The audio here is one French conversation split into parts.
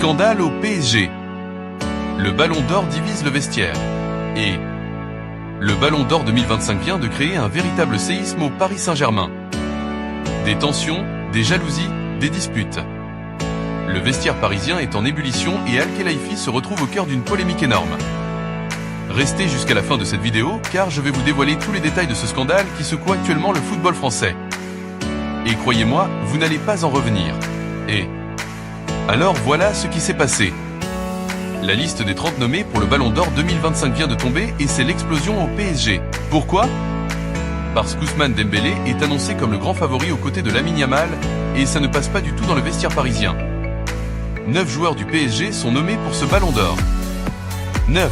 Scandale au PSG. Le Ballon d'Or divise le vestiaire. Et le Ballon d'Or 2025 vient de créer un véritable séisme au Paris Saint-Germain. Des tensions, des jalousies, des disputes. Le vestiaire parisien est en ébullition et Al-Khelaifi se retrouve au cœur d'une polémique énorme. Restez jusqu'à la fin de cette vidéo car je vais vous dévoiler tous les détails de ce scandale qui secoue actuellement le football français. Et croyez-moi, vous n'allez pas en revenir. Et alors voilà ce qui s'est passé. La liste des 30 nommés pour le Ballon d'Or 2025 vient de tomber et c'est l'explosion au PSG. Pourquoi ? Parce qu'Ousmane Dembélé est annoncé comme le grand favori aux côtés de Lamine Yamal et ça ne passe pas du tout dans le vestiaire parisien. 9 joueurs du PSG sont nommés pour ce Ballon d'Or. 9.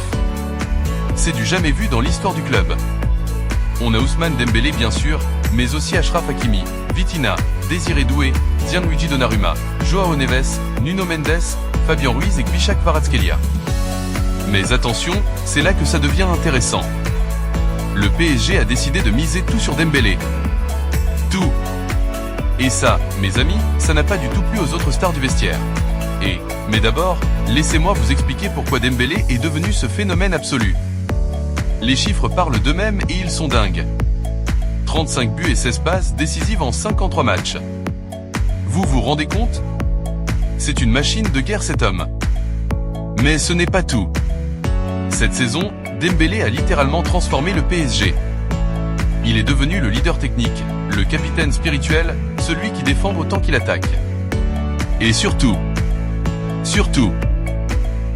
C'est du jamais vu dans l'histoire du club. On a Ousmane Dembélé bien sûr, mais aussi Achraf Hakimi, Vitinha, Désiré Doué, Gianluigi Donnarumma, João Neves, Nuno Mendes, Fabien Ruiz et Kvichak Kvaratskhelia. Mais attention, c'est là que ça devient intéressant. Le PSG a décidé de miser tout sur Dembélé. Tout. Et ça, mes amis, ça n'a pas du tout plu aux autres stars du vestiaire. Mais d'abord, laissez-moi vous expliquer pourquoi Dembélé est devenu ce phénomène absolu. Les chiffres parlent d'eux-mêmes et ils sont dingues. 35 buts et 16 passes décisives en 53 matchs. Vous vous rendez compte ? C'est une machine de guerre cet homme. Mais ce n'est pas tout. Cette saison, Dembélé a littéralement transformé le PSG. Il est devenu le leader technique, le capitaine spirituel, celui qui défend autant qu'il attaque. Et surtout,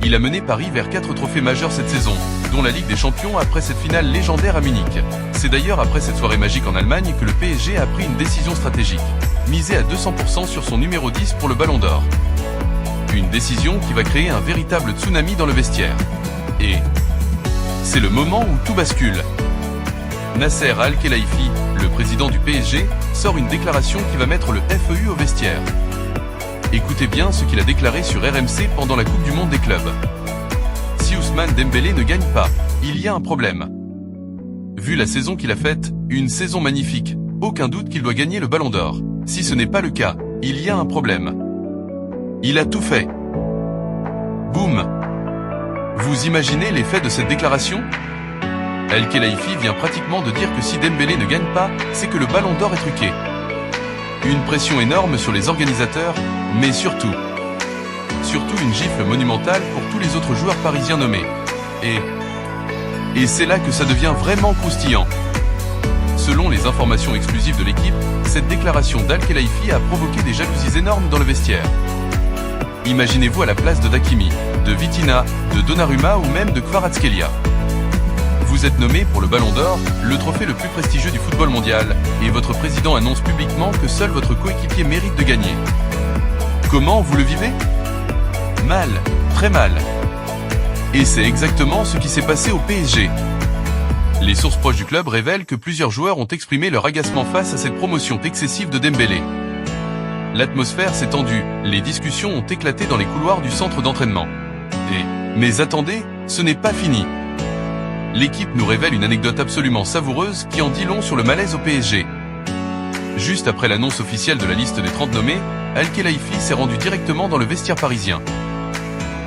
il a mené Paris vers 4 trophées majeurs cette saison, dont la Ligue des Champions après cette finale légendaire à Munich. C'est d'ailleurs après cette soirée magique en Allemagne que le PSG a pris une décision stratégique. Miser à 200% sur son numéro 10 pour le Ballon d'Or. Une décision qui va créer un véritable tsunami dans le vestiaire. Et c'est le moment où tout bascule. Nasser Al-Khelaifi, le président du PSG, sort une déclaration qui va mettre le FEU au vestiaire. Écoutez bien ce qu'il a déclaré sur RMC pendant la Coupe du Monde des clubs. Si Ousmane Dembélé ne gagne pas, il y a un problème. Vu la saison qu'il a faite, une saison magnifique, aucun doute qu'il doit gagner le Ballon d'Or. Si ce n'est pas le cas, il y a un problème. Il a tout fait. Boum. Vous imaginez l'effet de cette déclaration ? Al-Khelaifi vient pratiquement de dire que si Dembélé ne gagne pas, c'est que le Ballon d'Or est truqué. Une pression énorme sur les organisateurs, mais surtout une gifle monumentale pour tous les autres joueurs parisiens nommés. Et c'est là que ça devient vraiment croustillant. Selon les informations exclusives de l'équipe, cette déclaration d'Al-Khelaifi a provoqué des jalousies énormes dans le vestiaire. Imaginez-vous à la place de Hakimi, de Vitinha, de Donnarumma ou même de Kvaratskhelia. Vous êtes nommé pour le Ballon d'Or, le trophée le plus prestigieux du football mondial, et votre président annonce publiquement que seul votre coéquipier mérite de gagner. Comment vous le vivez ? Mal, très mal. Et c'est exactement ce qui s'est passé au PSG. Les sources proches du club révèlent que plusieurs joueurs ont exprimé leur agacement face à cette promotion excessive de Dembélé. L'atmosphère s'est tendue, les discussions ont éclaté dans les couloirs du centre d'entraînement. Mais attendez, ce n'est pas fini. L'équipe nous révèle une anecdote absolument savoureuse qui en dit long sur le malaise au PSG. Juste après l'annonce officielle de la liste des 30 nommés, Al-Khelaifi s'est rendu directement dans le vestiaire parisien.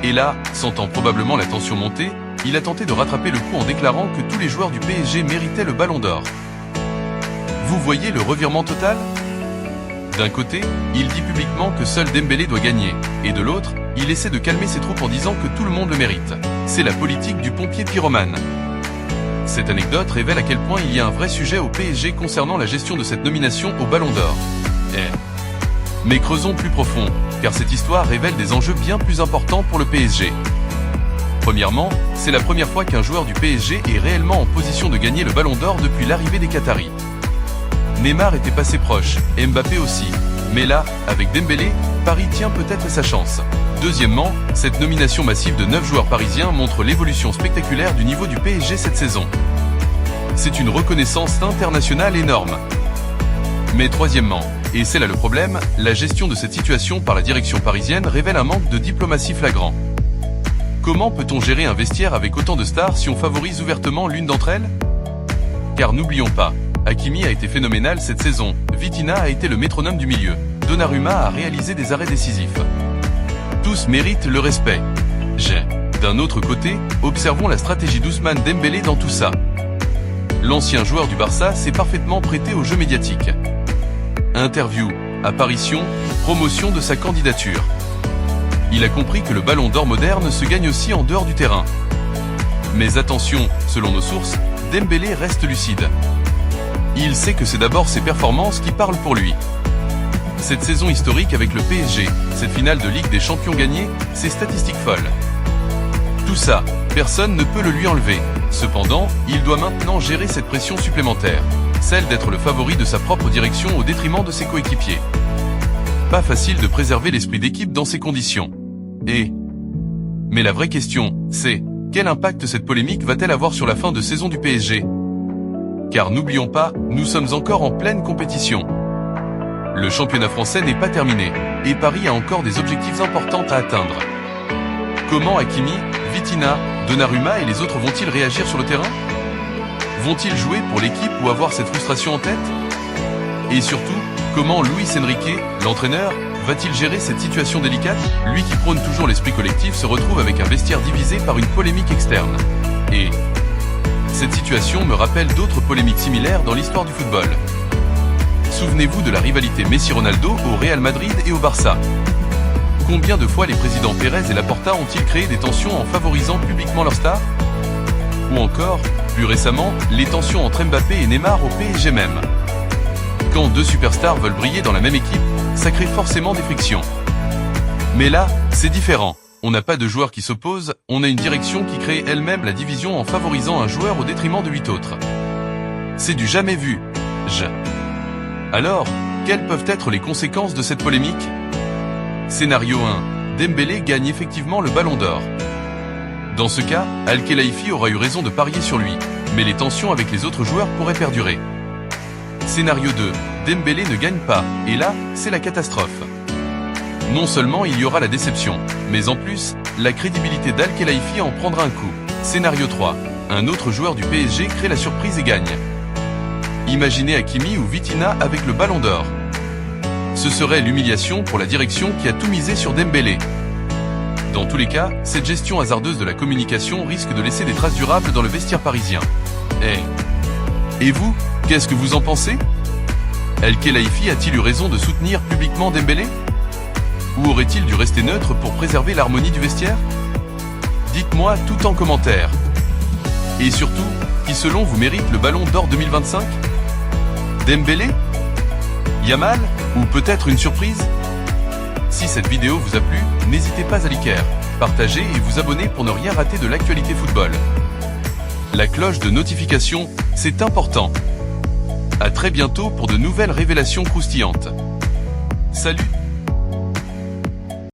Et là, sentant probablement la tension monter, il a tenté de rattraper le coup en déclarant que tous les joueurs du PSG méritaient le Ballon d'Or. Vous voyez le revirement total ? D'un côté, il dit publiquement que seul Dembélé doit gagner, et de l'autre, il essaie de calmer ses troupes en disant que tout le monde le mérite. C'est la politique du pompier pyromane. Cette anecdote révèle à quel point il y a un vrai sujet au PSG concernant la gestion de cette nomination au Ballon d'Or. Mais creusons plus profond, car cette histoire révèle des enjeux bien plus importants pour le PSG. Premièrement, c'est la première fois qu'un joueur du PSG est réellement en position de gagner le Ballon d'Or depuis l'arrivée des Qataris. Neymar était passé proche, Mbappé aussi. Mais là, avec Dembélé, Paris tient peut-être sa chance. Deuxièmement, cette nomination massive de 9 joueurs parisiens montre l'évolution spectaculaire du niveau du PSG cette saison. C'est une reconnaissance internationale énorme. Mais troisièmement, et c'est là le problème, la gestion de cette situation par la direction parisienne révèle un manque de diplomatie flagrant. Comment peut-on gérer un vestiaire avec autant de stars si on favorise ouvertement l'une d'entre elles ? Car n'oublions pas, Hakimi a été phénoménal cette saison, Vitinha a été le métronome du milieu, Donnarumma a réalisé des arrêts décisifs. Tous méritent le respect. D'un autre côté, observons la stratégie d'Ousmane Dembélé dans tout ça. L'ancien joueur du Barça s'est parfaitement prêté au jeu médiatique. Interview, apparition, promotion de sa candidature. Il a compris que le ballon d'or moderne se gagne aussi en dehors du terrain. Mais attention, selon nos sources, Dembélé reste lucide. Il sait que c'est d'abord ses performances qui parlent pour lui. Cette saison historique avec le PSG, cette finale de Ligue des Champions gagnée, ces statistiques folles. Tout ça, personne ne peut le lui enlever. Cependant, il doit maintenant gérer cette pression supplémentaire, celle d'être le favori de sa propre direction au détriment de ses coéquipiers. Pas facile de préserver l'esprit d'équipe dans ces conditions. Mais la vraie question, c'est, quel impact cette polémique va-t-elle avoir sur la fin de saison du PSG? Car n'oublions pas, nous sommes encore en pleine compétition. Le championnat français n'est pas terminé, et Paris a encore des objectifs importants à atteindre. Comment Hakimi, Vitinha, Donnarumma et les autres vont-ils réagir sur le terrain? Vont-ils jouer pour l'équipe ou avoir cette frustration en tête? Et surtout, comment Luis Enrique, l'entraîneur, va-t-il gérer cette situation délicate? Lui qui prône toujours l'esprit collectif se retrouve avec un vestiaire divisé par une polémique externe. Et cette situation me rappelle d'autres polémiques similaires dans l'histoire du football. Souvenez-vous de la rivalité Messi-Ronaldo au Real Madrid et au Barça. Combien de fois les présidents Pérez et Laporta ont-ils créé des tensions en favorisant publiquement leurs stars? Ou encore, plus récemment, les tensions entre Mbappé et Neymar au PSG même. Quand deux superstars veulent briller dans la même équipe, ça crée forcément des frictions. Mais là, c'est différent. On n'a pas de joueurs qui s'opposent, on a une direction qui crée elle-même la division en favorisant un joueur au détriment de 8 autres. C'est du jamais vu. Alors, quelles peuvent être les conséquences de cette polémique? Scénario 1. Dembélé gagne effectivement le ballon d'or. Dans ce cas, Al-Khelaifi aura eu raison de parier sur lui, mais les tensions avec les autres joueurs pourraient perdurer. Scénario 2. Dembélé ne gagne pas, et là, c'est la catastrophe. Non seulement il y aura la déception, mais en plus, la crédibilité d'Al-Khelaifi en prendra un coup. Scénario 3. Un autre joueur du PSG crée la surprise et gagne. Imaginez Hakimi ou Vitinha avec le ballon d'or. Ce serait l'humiliation pour la direction qui a tout misé sur Dembélé. Dans tous les cas, cette gestion hasardeuse de la communication risque de laisser des traces durables dans le vestiaire parisien. Et vous, qu'est-ce que vous en pensez? Al-Khelaifi a-t-il eu raison de soutenir publiquement Dembélé? Ou aurait-il dû rester neutre pour préserver l'harmonie du vestiaire? Dites-moi tout en commentaire. Et surtout, qui selon vous mérite le ballon d'or 2025? Dembélé? Yamal? Ou peut-être une surprise? Si cette vidéo vous a plu, n'hésitez pas à liker, partager et vous abonner pour ne rien rater de l'actualité football. La cloche de notification, c'est important. À très bientôt pour de nouvelles révélations croustillantes. Salut!